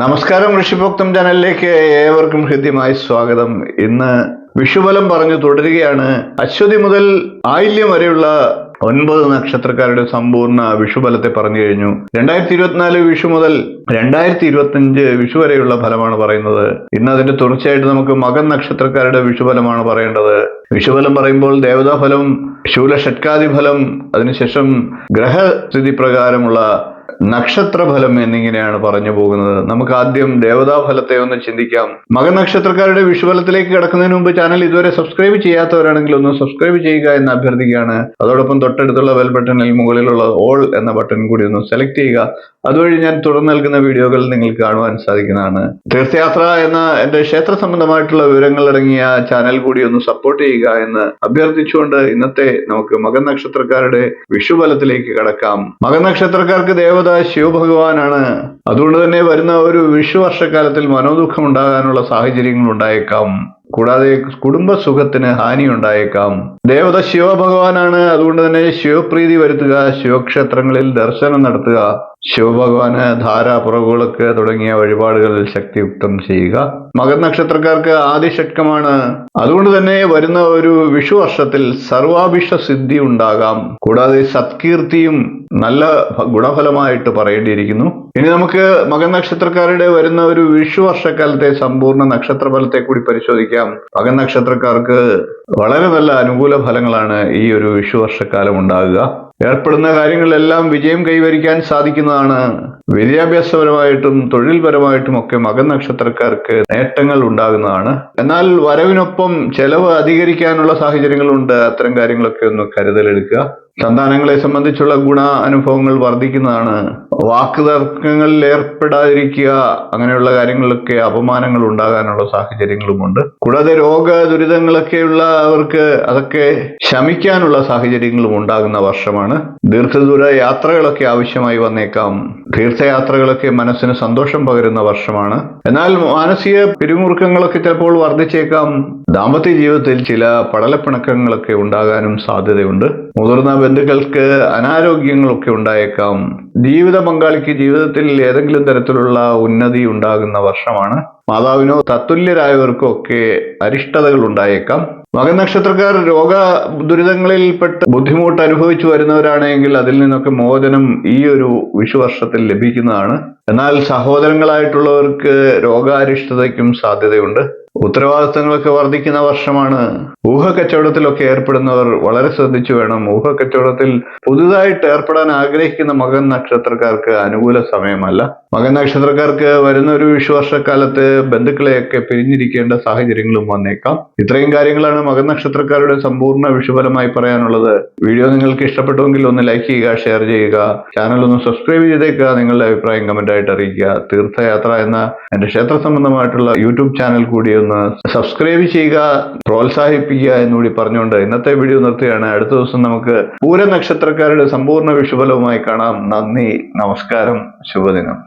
നമസ്കാരം, ഋഷിഭോക്തം ചാനലിലേക്ക് ഏവർക്കും ഹൃദ്യമായി സ്വാഗതം. ഇന്ന് വിഷുബലം പറഞ്ഞു തുടരുകയാണ്. അശ്വതി മുതൽ ആയില്യം വരെയുള്ള 9 നക്ഷത്രക്കാരുടെ സമ്പൂർണ്ണ വിഷുബലത്തെ പറഞ്ഞു കഴിഞ്ഞു. 2024 വിഷു മുതൽ 2025 വിഷു വരെയുള്ള ഫലമാണ് പറയുന്നത്. ഇന്ന് അതിന്റെ തുടർച്ചയായിട്ട് നമുക്ക് മകൻ നക്ഷത്രക്കാരുടെ വിഷുബലമാണ് പറയേണ്ടത്. വിഷുബലം പറയുമ്പോൾ ദേവതാഫലം, ശൂലഷട്കാദി ഫലം, അതിനുശേഷം ഗ്രഹസ്ഥിതി പ്രകാരമുള്ള നക്ഷത്രഫലം എന്നിങ്ങനെയാണ് പറഞ്ഞു പോകുന്നത്. നമുക്ക് ആദ്യം ദേവതാഫലത്തെ ഒന്ന് ചിന്തിക്കാം. മകൻ നക്ഷത്രക്കാരുടെ വിഷുബലത്തിലേക്ക് കിടക്കുന്നതിന് മുമ്പ് ചാനൽ ഇതുവരെ സബ്സ്ക്രൈബ് ചെയ്യാത്തവരാണെങ്കിൽ ഒന്ന് സബ്സ്ക്രൈബ് ചെയ്യുക എന്ന് അഭ്യർത്ഥിക്കുകയാണ്. അതോടൊപ്പം തൊട്ടടുത്തുള്ള ബെൽ ബട്ടണിൽ മുകളിലുള്ള ഓൾ എന്ന ബട്ടൺ കൂടി ഒന്ന് സെലക്ട് ചെയ്യുക. അതുവഴി ഞാൻ തുടർന്ന് നൽകുന്ന വീഡിയോകൾ നിങ്ങൾക്ക് കാണുവാൻ സാധിക്കുന്നതാണ്. തീർത്ഥയാത്ര എന്ന എന്റെ ക്ഷേത്ര സംബന്ധമായിട്ടുള്ള വിവരങ്ങൾ അടങ്ങിയ ചാനൽ കൂടി ഒന്ന് സപ്പോർട്ട് ചെയ്യുക എന്ന് അഭ്യർത്ഥിച്ചുകൊണ്ട് ഇന്നത്തെ നമുക്ക് മകൻ നക്ഷത്രക്കാരുടെ വിഷുബലത്തിലേക്ക് കടക്കാം. മകൻ നക്ഷത്രക്കാർക്ക് ദേവത ശിവഭഗവാനാണ്. അതുകൊണ്ട് തന്നെ വരുന്ന ഒരു വിഷു വർഷക്കാലത്തിൽ മനോദുഃഖം ഉണ്ടാകാനുള്ള സാഹചര്യങ്ങൾ ഉണ്ടായേക്കാം. കൂടാതെ കുടുംബ സുഖത്തിന് ഹാനി ഉണ്ടായേക്കാം. ദേവത ശിവഭഗവാനാണ്. അതുകൊണ്ട് തന്നെ ശിവപ്രീതി വരുത്തുക, ശിവക്ഷേത്രങ്ങളിൽ ദർശനം നടത്തുക, ശിവഭഗവാന് ധാര, പുറകുളക്ക് തുടങ്ങിയ വഴിപാടുകൾ ശക്തിയുക്തം ചെയ്യുക. മകൻ നക്ഷത്രക്കാർക്ക് ആദിഷട്കമാണ്. അതുകൊണ്ട് തന്നെ വരുന്ന ഒരു വിഷു വർഷത്തിൽ സർവാഭിഷ്ട സിദ്ധി ഉണ്ടാകാം. കൂടാതെ സത്കീർത്തിയും നല്ല ഗുണഫലമായിട്ട് പറയേണ്ടിയിരിക്കുന്നു. ഇനി നമുക്ക് മകൻ നക്ഷത്രക്കാരുടെ വരുന്ന ഒരു വിഷു വർഷക്കാലത്തെ സമ്പൂർണ്ണ നക്ഷത്രഫലത്തെ കൂടി പരിശോധിക്കാം. മകൻ നക്ഷത്രക്കാർക്ക് വളരെ നല്ല അനുകൂല ഫലങ്ങളാണ് ഈ ഒരു വിഷു വർഷക്കാലം ഉണ്ടാകുക. ഏർപ്പെടുന്ന കാര്യങ്ങളിലെല്ലാം വിജയം കൈവരിക്കാൻ സാധിക്കുന്നതാണ്. വിദ്യാഭ്യാസപരമായിട്ടും തൊഴിൽപരമായിട്ടും ഒക്കെ മകൻ നക്ഷത്രക്കാർക്ക് നേട്ടങ്ങൾ ഉണ്ടാകുന്നതാണ്. എന്നാൽ വരവിനൊപ്പം ചെലവ് അധികരിക്കാനുള്ള സാഹചര്യങ്ങളുണ്ട്. അത്തരം കാര്യങ്ങളൊക്കെ ഒന്ന് കരുതലെടുക്കുക. സന്താനങ്ങളെ സംബന്ധിച്ചുള്ള ഗുണ അനുഭവങ്ങൾ വർദ്ധിക്കുന്നതാണ്. വാക്കുതർക്കങ്ങളിൽ ഏർപ്പെടാതിരിക്കുക. അങ്ങനെയുള്ള കാര്യങ്ങളിലൊക്കെ അപമാനങ്ങൾ ഉണ്ടാകാനുള്ള സാഹചര്യങ്ങളുമുണ്ട്. കൂടാതെ രോഗ ദുരിതങ്ങളൊക്കെയുള്ള അവർക്ക് അതൊക്കെ ശമിക്കാനുള്ള സാഹചര്യങ്ങളും ഉണ്ടാകുന്ന വർഷമാണ്. ദീർഘദൂര യാത്രകളൊക്കെ ആവശ്യമായി വന്നേക്കാം. തീർത്ഥയാത്രകളൊക്കെ മനസ്സിന് സന്തോഷം പകരുന്ന വർഷമാണ്. എന്നാൽ മാനസിക പിരിമുറുക്കങ്ങളൊക്കെ ചിലപ്പോൾ വർദ്ധിച്ചേക്കാം. ദാമ്പത്യ ജീവിതത്തിൽ ചില പടലപ്പിണക്കങ്ങളൊക്കെ ഉണ്ടാകാനും സാധ്യതയുണ്ട്. മുതിർന്ന ബന്ധുക്കൾക്ക് അനാരോഗ്യങ്ങളൊക്കെ ഉണ്ടായേക്കാം. ജീവിത പങ്കാളിക്ക് ജീവിതത്തിൽ ഏതെങ്കിലും തരത്തിലുള്ള ഉന്നതി ഉണ്ടാകുന്ന വർഷമാണ്. മാതാവിനോ തത്തുല്യരായവർക്കോ ഒക്കെ അരിഷ്ടതകൾ ഉണ്ടായേക്കാം. മകൻ നക്ഷത്രക്കാർ രോഗ ദുരിതങ്ങളിൽപ്പെട്ട് ബുദ്ധിമുട്ട് അനുഭവിച്ചു വരുന്നവരാണെങ്കിൽ അതിൽ നിന്നൊക്കെ മോചനം ഈ ഒരു വിഷുവർഷത്തിൽ ലഭിക്കുന്നതാണ്. എന്നാൽ സഹോദരങ്ങളായിട്ടുള്ളവർക്ക് രോഗാരിഷ്ടതയ്ക്കും സാധ്യതയുണ്ട്. ഉത്തരവാദിത്തങ്ങളൊക്കെ വർദ്ധിക്കുന്ന വർഷമാണ്. ഊഹക്കച്ചവടത്തിലൊക്കെ ഏർപ്പെടുന്നവർ വളരെ ശ്രദ്ധിച്ചു വേണം. ഊഹക്കച്ചവടത്തിൽ പുതുതായിട്ട് ഏർപ്പെടാൻ ആഗ്രഹിക്കുന്ന മകൻ നക്ഷത്രക്കാർക്ക് അനുകൂല സമയമല്ല. മകൻ നക്ഷത്രക്കാർക്ക് വരുന്ന ഒരു വിഷുവർഷക്കാലത്ത് ബന്ധുക്കളെയൊക്കെ പിരിഞ്ഞിരിക്കേണ്ട സാഹചര്യങ്ങളും വന്നേക്കാം. ഇത്രയും കാര്യങ്ങളാണ് മകൻ നക്ഷത്രക്കാരുടെ സമ്പൂർണ്ണ വിഷുഫലമായി പറയാനുള്ളത്. വീഡിയോ നിങ്ങൾക്ക് ഇഷ്ടപ്പെട്ടുവെങ്കിൽ ഒന്ന് ലൈക്ക് ചെയ്യുക, ഷെയർ ചെയ്യുക, ചാനൽ ഒന്ന് സബ്സ്ക്രൈബ് ചെയ്തേക്കുക, നിങ്ങളുടെ അഭിപ്രായം കമന്റ് ആയിട്ട് അറിയിക്കുക. തീർത്ഥയാത്ര എന്ന എന്റെ ക്ഷേത്ര സംബന്ധമായിട്ടുള്ള യൂട്യൂബ് ചാനൽ കൂടി ഒന്ന് സബ്സ്ക്രൈബ് ചെയ്യുക, പ്രോത്സാഹിപ്പിക്കുക എന്നുകൂടി പറഞ്ഞുകൊണ്ട് ഇന്നത്തെ വീഡിയോ നിർത്തുകയാണ്. അടുത്ത ദിവസം നമുക്ക് പൂര നക്ഷത്രക്കാരുടെ സമ്പൂർണ്ണ വിഷുഫലവുമായി കാണാം. നന്ദി, നമസ്കാരം, ശുഭദിനം.